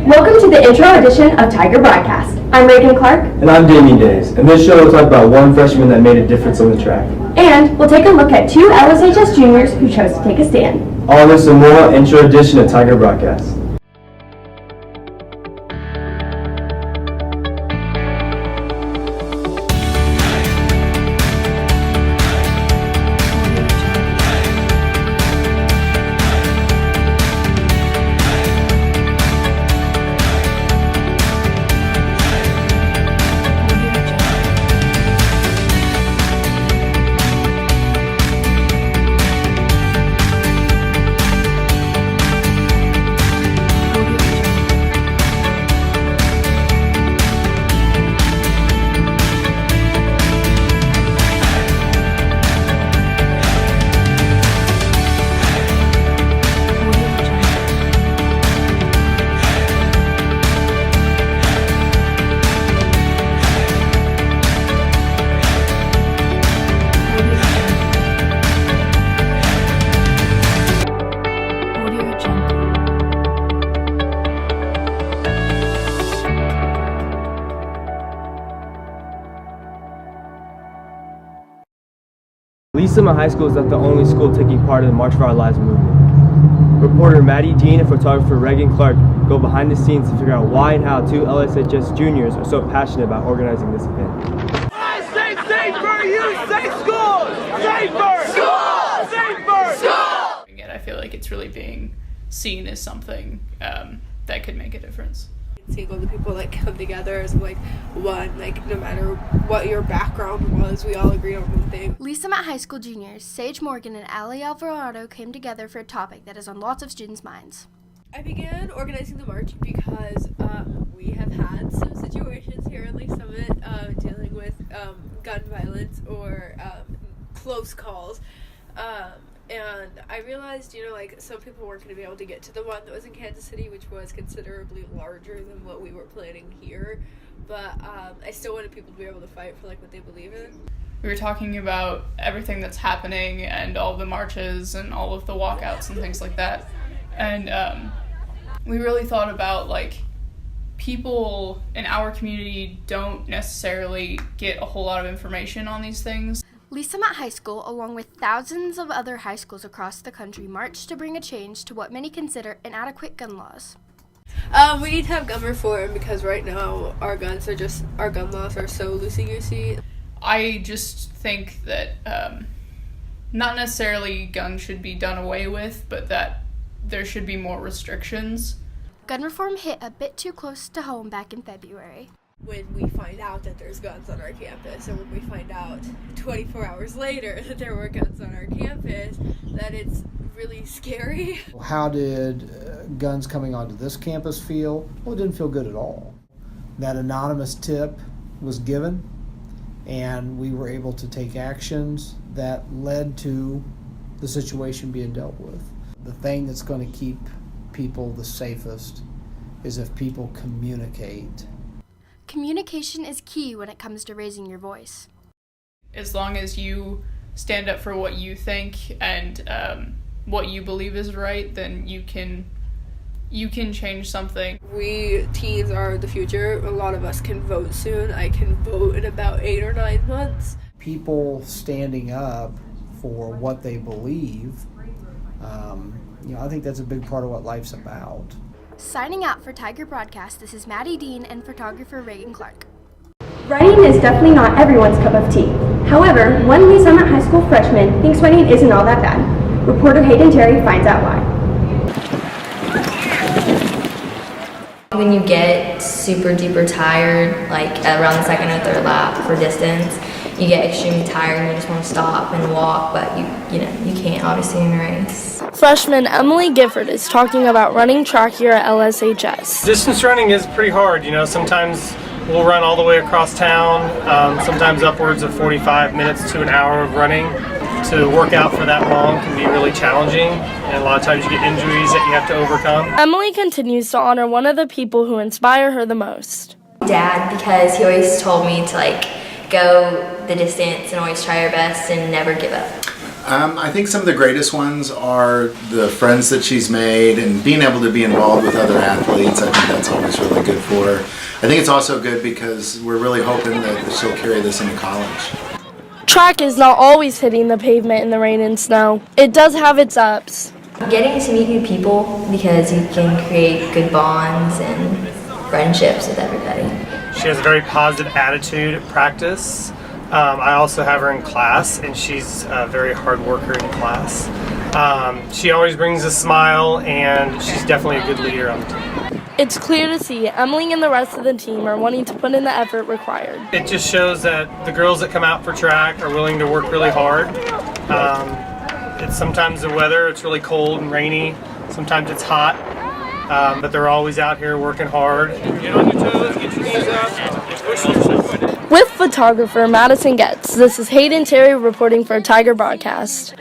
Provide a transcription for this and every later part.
Welcome to the intro edition of Tiger Broadcast. I'm Reagan Clark. And I'm Damien Days. And this show will talk about one freshman that made a difference on the track. And we'll take a look at two LSHS juniors who chose to take a stand. All this and more, intro edition of Tiger Broadcast. Lee Summit High School is not the only school taking part in the March for Our Lives movement. Reporter Maddie Dean and photographer Reagan Clark go behind the scenes to figure out why and how two LSHS juniors are so passionate about organizing this event. I say safer, you say schools! Safer! Schools! Safer! Schools! And I feel like it's really being seen as something that could make a difference. Seeing all the people come together as one, no matter what your background was, we all agreed on one thing. Lee Summit High School juniors Sage Morgan and Allie Alvarado came together for a topic that is on lots of students' minds. I began organizing the march because we have had some situations here in Lee Summit dealing with gun violence or close calls. And I realized, some people weren't going to be able to get to the one that was in Kansas City, which was considerably larger than what we were planning here. But I still wanted people to be able to fight for, what they believe in. We were talking about everything that's happening and all the marches and all of the walkouts and things like that. And we really thought about, people in our community don't necessarily get a whole lot of information on these things. Lee Summit High School, along with thousands of other high schools across the country, marched to bring a change to what many consider inadequate gun laws. We need to have gun reform because right now our gun laws are so loosey-goosey. I just think that not necessarily guns should be done away with, but that there should be more restrictions. Gun reform hit a bit too close to home back in February. When we find out that there's guns on our campus, and when we find out 24 hours later that there were guns on our campus, that it's really scary. How did guns coming onto this campus feel? Well, it didn't feel good at all. That anonymous tip was given, and we were able to take actions that led to the situation being dealt with. The thing that's going to keep people the safest is if people communicate. Communication is key when it comes to raising your voice. As long as you stand up for what you think and what you believe is right, then you can change something. We teens are the future. A lot of us can vote soon. I can vote in about 8 or 9 months. People standing up for what they believe, I think that's a big part of what life's about. Signing out for Tiger Broadcast, this is Maddie Dean and photographer Reagan Clark. Running is definitely not everyone's cup of tea. However, one Lee Summit High School freshman thinks running isn't all that bad. Reporter Hayden Terry finds out why. When you get super duper tired, around the second or third lap for distance, you get extremely tired and you just want to stop and walk, but you can't obviously in a race. Freshman Emily Gifford is talking about running track here at LSHS. Distance running is pretty hard. Sometimes we'll run all the way across town, sometimes upwards of 45 minutes to an hour of running. To work out for that long can be really challenging, and a lot of times you get injuries that you have to overcome. Emily continues to honor one of the people who inspire her the most. Dad, because he always told me to go the distance and always try your best and never give up. I think some of the greatest ones are the friends that she's made and being able to be involved with other athletes. I think that's always really good for her. I think it's also good because we're really hoping that she'll carry this into college. Track is not always hitting the pavement in the rain and snow. It does have its ups. Getting to meet new people because you can create good bonds and friendships with everybody. She has a very positive attitude at practice. I also have her in class, and she's a very hard worker in class. She always brings a smile, and she's definitely a good leader on the team. It's clear to see Emily and the rest of the team are wanting to put in the effort required. It just shows that the girls that come out for track are willing to work really hard. It's sometimes the weather, it's really cold and rainy, sometimes it's hot, but they're always out here working hard. Get on your toes, get your knees up, and push yourself. With photographer Madison Getz, this is Hayden Terry reporting for Tiger Broadcast.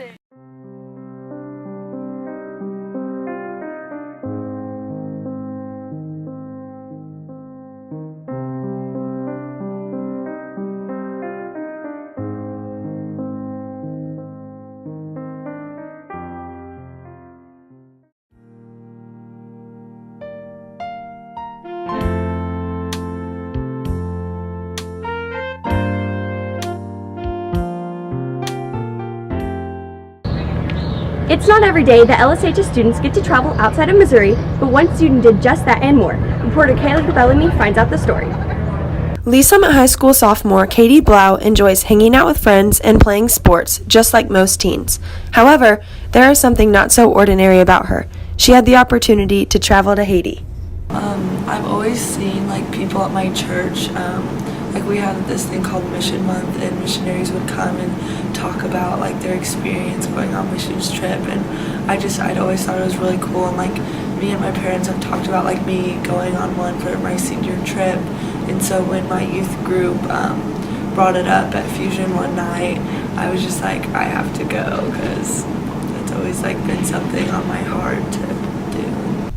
It's not every day that LSHS students get to travel outside of Missouri, but one student did just that and more. Reporter Kayla Bellamy finds out the story. Lee Summit High School sophomore Katie Blau enjoys hanging out with friends and playing sports, just like most teens. However, there is something not so ordinary about her. She had the opportunity to travel to Haiti. I've always seen like people at my church, like we had this thing called Mission Month, and missionaries would come and talk about like their experience going on missions trip, and I'd always thought it was really cool, and like me and my parents have talked about like me going on one for my senior trip, and so when my youth group brought it up at Fusion one night, I was just like, I have to go, because it's always like been something on my heart to do.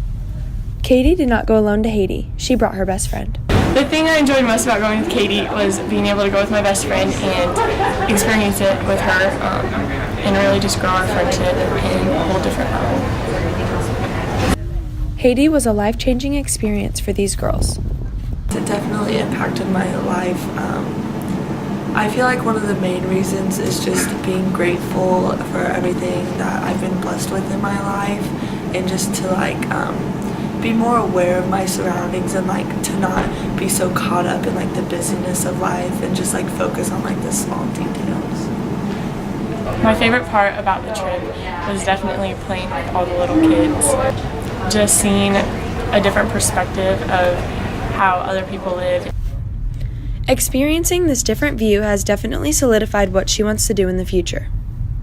Katie did not go alone to Haiti. She brought her best friend. The thing I enjoyed most about going with Katie was being able to go with my best friend and experience it with her, and really just grow our friendship in a whole different level. Haiti was a life-changing experience for these girls. It definitely impacted my life. I feel like one of the main reasons is just being grateful for everything that I've been blessed with in my life, and just to like be more aware of my surroundings, and like to not be so caught up in like the busyness of life, and just like focus on like the small details. My favorite part about the trip was definitely playing with all the little kids. Just seeing a different perspective of how other people live. Experiencing this different view has definitely solidified what she wants to do in the future.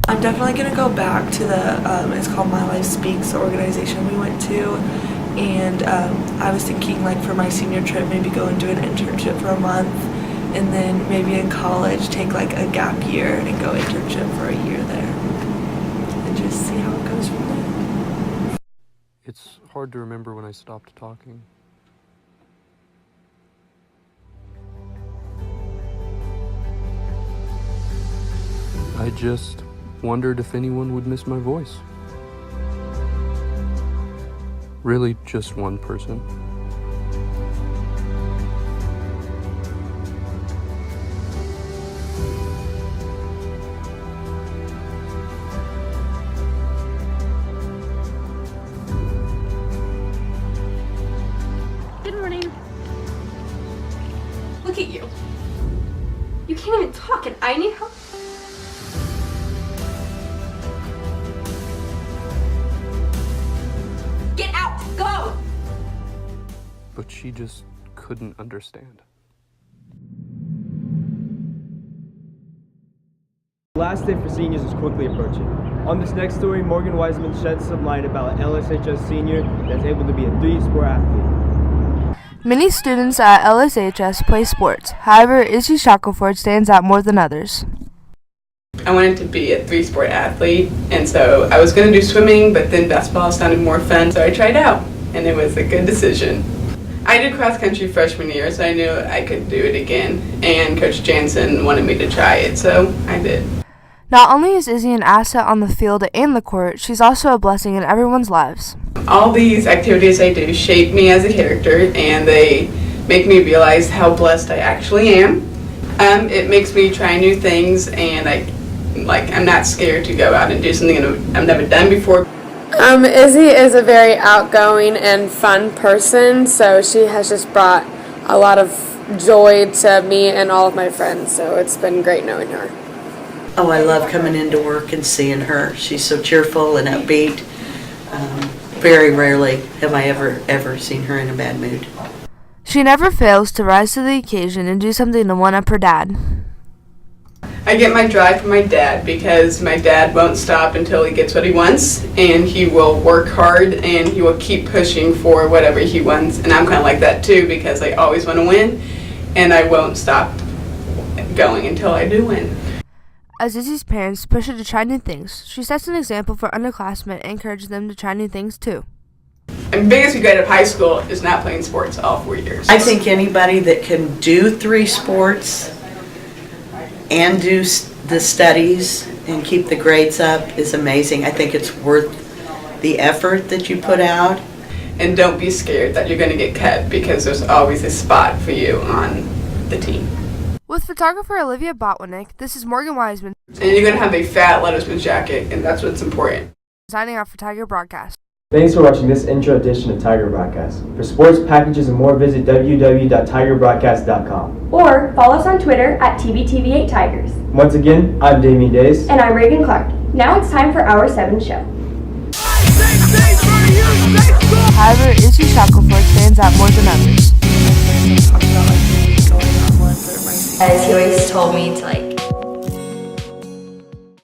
I'm definitely going to go back to the, it's called My Life Speaks, the organization we went to, and I was thinking like for my senior trip, maybe go and do an internship for a month, and then maybe in college take like a gap year and go internship for a year there, and just see how it goes from there. It's hard to remember when I stopped talking. I just wondered if anyone would miss my voice. Really, just one person. Good morning. Look at you. You can't even talk and I need help. Get out! Go! But she just couldn't understand. The last day for seniors is quickly approaching. On this next story, Morgan Wiseman sheds some light about an LSHS senior that's able to be a three-sport athlete. Many students at LSHS play sports. However, Izzy Shackelford stands out more than others. I wanted to be a three-sport athlete, and so I was going to do swimming, but then basketball sounded more fun, so I tried out, and it was a good decision. I did cross-country freshman year, so I knew I could do it again, and Coach Jansen wanted me to try it, so I did. Not only is Izzy an asset on the field and the court, she's also a blessing in everyone's lives. All these activities I do shape me as a character, and they make me realize how blessed I actually am. It makes me try new things, and I'm not scared to go out and do something I've never done before. Izzy is a very outgoing and fun person, so she has just brought a lot of joy to me and all of my friends, so it's been great knowing her. Oh, I love coming into work and seeing her. She's so cheerful and upbeat. Very rarely have I ever seen her in a bad mood. She never fails to rise to the occasion and do something to one-up her dad. I get my drive from my dad because my dad won't stop until he gets what he wants, and he will work hard and he will keep pushing for whatever he wants. And I'm kind of like that too, because I always want to win, and I won't stop going until I do win. As Izzy's parents push her to try new things, she sets an example for underclassmen and encourages them to try new things too. And biggest regret of high school is not playing sports all 4 years. I think anybody that can do 3 sports and do the studies and keep the grades up is amazing. I think it's worth the effort that you put out. And don't be scared that you're going to get cut, because there's always a spot for you on the team. With photographer Olivia Botwinick, this is Morgan Wiseman. And you're going to have a fat letterman's jacket, and that's what's important. Signing off for Tiger Broadcast. Thanks for watching this intro edition of Tiger Broadcast. For sports, packages, and more, visit www.tigerbroadcast.com. Or follow us on Twitter at TBTV8Tigers. Once again, I'm Damien Days. And I'm Reagan Clark. Now it's time for our 7 show. However, Izzy Shackelford stands out more than others. As he always told me to